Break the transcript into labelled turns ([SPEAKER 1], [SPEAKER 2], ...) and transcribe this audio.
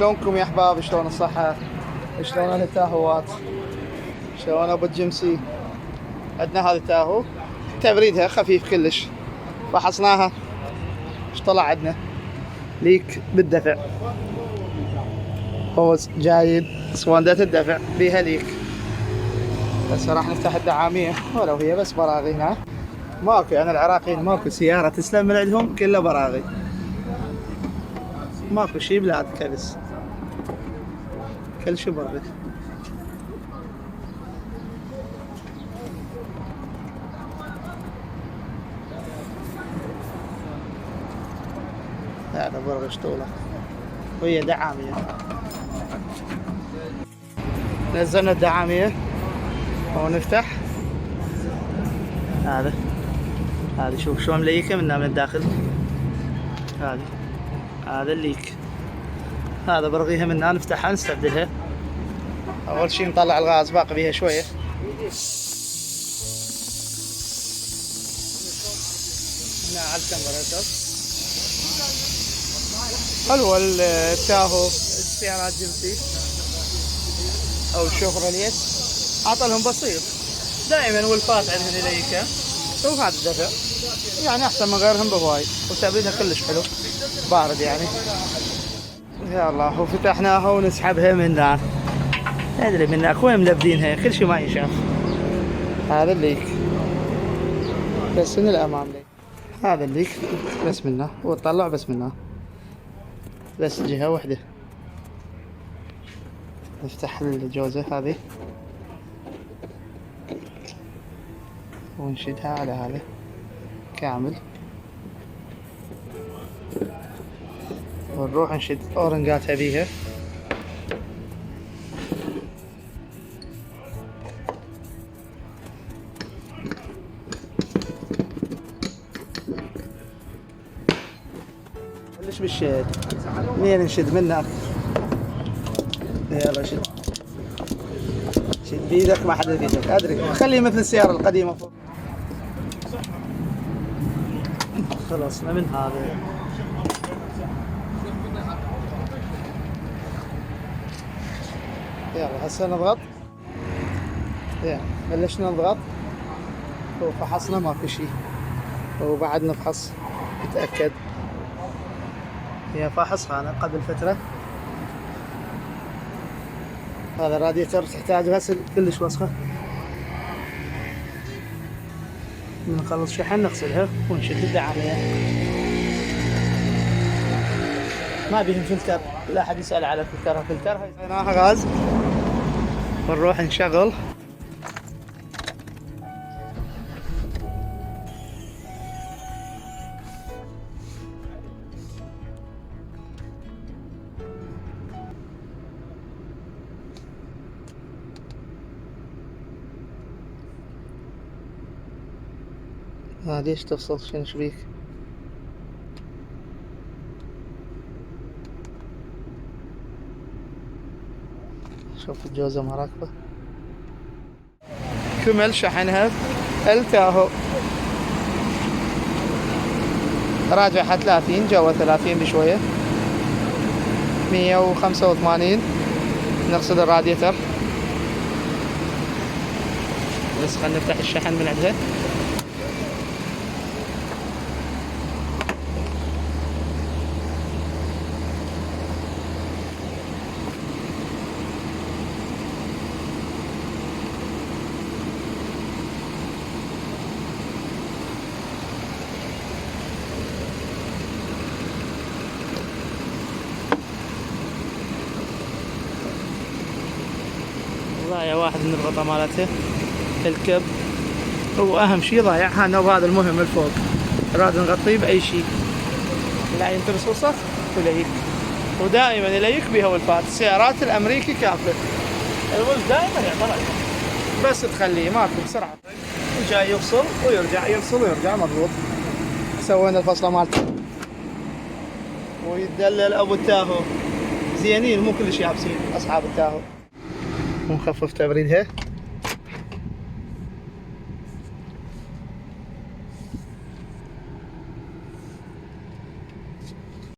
[SPEAKER 1] شلونكم يا احباب؟ شلون الصحة؟ شلون التاهوات؟ شلون ابو الجمسي؟ عندنا هذا التاهو تبريدها خفيف كلش، فحصناها. ايش طلع عندنا؟ ليك بالدفع، هوز جايب اسوندة الدفع بيها ليك. هسه راح نفتح الدعامية ولو هي بس براغي هنا. ماكو يعني العراقيين ماكو سيارة تسلم من عندهم، كلها براغي، ماكو شي بلاد كلس، كل شي برغي. هذا برغي شطولة وهي دعامية. نزلنا الدعامية ونفتح. هذه شوف شلون مليكة من الداخل. هذا الليك، هذا برغيها من هنا. نفتحها نستبدلها. اول شي نطلع الغاز، باقي بيها شوية. هنا على الكمبريسر. حلوة التاهو السيارات جمسي او الشوفروليت، عطلهم بسيط دائما، والفات عندهم اليكا وهذا الدفع يعني احسن من غيرهم بهواي، وتبريدها كلش حلو بارد يعني. يا الله، وفتحناها ونسحبها من هنا. ادري منك وين ملبدينها، كل شيء ما ينشاف. هذا الليك بس من الامام ليك، هذا الليك بس منه، وتطلع بس منه، بس جهة واحدة. نفتح الجوزة هذه ونشدها على هذا كامل، ونروح نشد اورنقاتها بيها. بلش بالشد، منين نشد منك؟ يلا شد بيدك، ما حدا بيدك، ادري خليه مثل السيارة القديمة فوق. خلصنا من هذا. يلا هسه نضغط. يلا بلشنا نضغط وفحصنا ما في شيء، وبعد نفحص نتأكد. هي فاحص أنا قبل فترة. هذا الراديتر تحتاج غسل كلش وسخة. نخلص شحن نغسلها ونشد الدعامية. ما بيهم فلتر، لا أحد يسأل على فلترها. فلترها حطيناها غاز ونروح نشغل. ليش تفصل؟ شنو شبيك؟ شوف الجوزة ما راكبة. كمل شحنها التاهو، راجعها 30، جوا 30 بشوية، 185. نغسل الراديتر بس. خلينا نفتح الشحن من عندها. ضايع واحد من الغطا مالته الكب، واهم شي ضايع النوب هذا المهم الفوق، راد نغطيه باي شيء لا ينترس وسخ وليك. ودائما يليك بها والفات. السيارات الامريكي كافله، الولد دائما يعطل بس تخليه ماكو بسرعه، جاي يفصل ويرجع، يفصل ويرجع مضبوط. سوينا الفصله مالته ويتدلل ابو التاهو. زينين مو كلش يابسين اصحاب التاهو. ونخفف تبريدها.